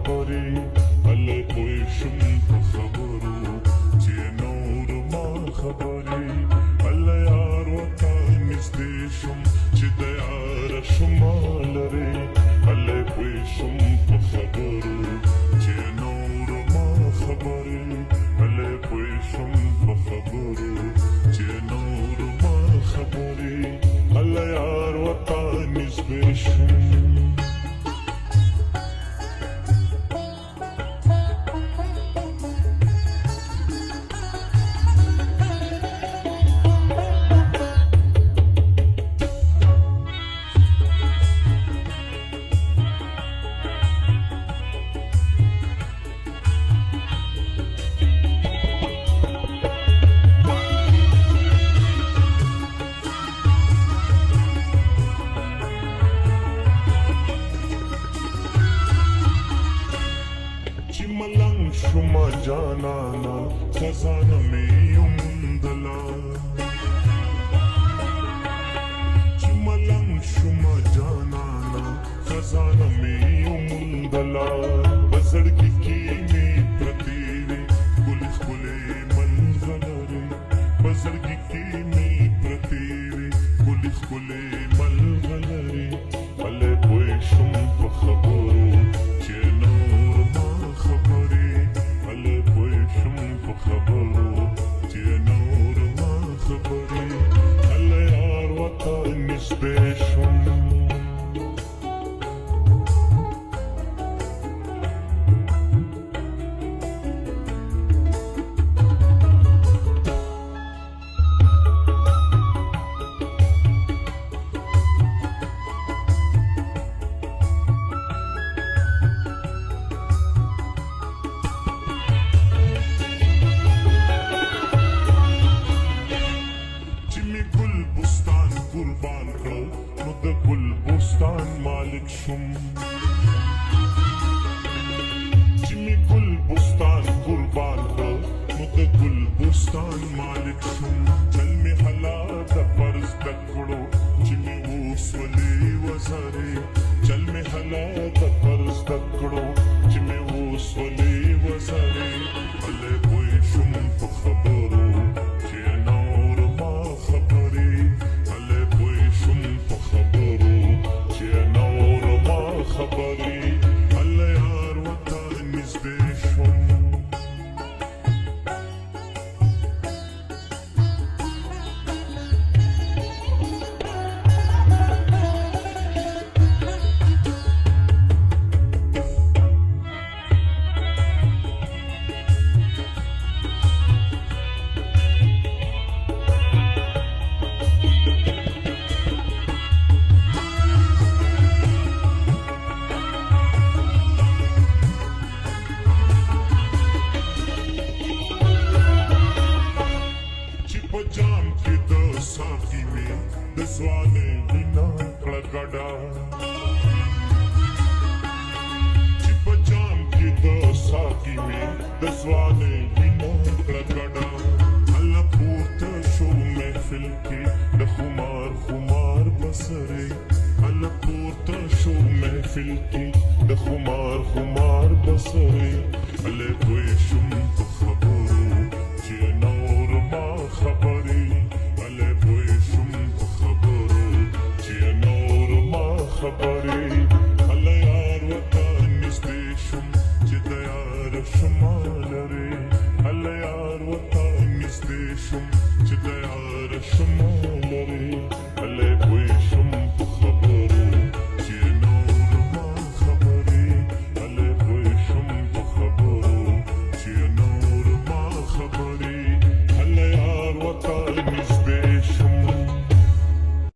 خبري هلا پوشم په خبرو چې نور ما خبري هلا یار وتا نږدې شم چې د یار شما لري هلا پوشم په خبرو چې نور ما خبري هلا پوشم په خبرو چې نور ما خبري هلا یار وتا نږدې شم ملنگ شما جانانا خزانه می امدلا چی ملنگ شما جانانا خزانه می امدلا بزرگی کی می پرتیوی گلی خلی ملغلری بزرگی کی می پرتیوی گلی خلی ملغلری علی پوشم په خبرو چې نور ما خبري هلا پوشم په خبرو چې نور ما خبري هلا یار وتا نږدې شم قربان کړ نو د ګل بوستان مالک شم چې می ګل بوستان قربان کړ نو د ګل بوستان مالک شم چل می حالات فرض تکړو چې می وسولې وزارې چل می حالات فرض تکړو چې می وسولې وزارې هله پوي شم په خبرو چې نور ما خبرې خبري هلا یار وتا نږدې شم جام کې د ساقي مې د سوالې وینا کړه ګډا چې په جام کې د ساقي مې د سوالې وینا کړه ګډا الله پورته شو محفل کې د خمار خمار بسرې الله پورته شو محفل کې د خمار خمار بسرې الله پوي شم په خبر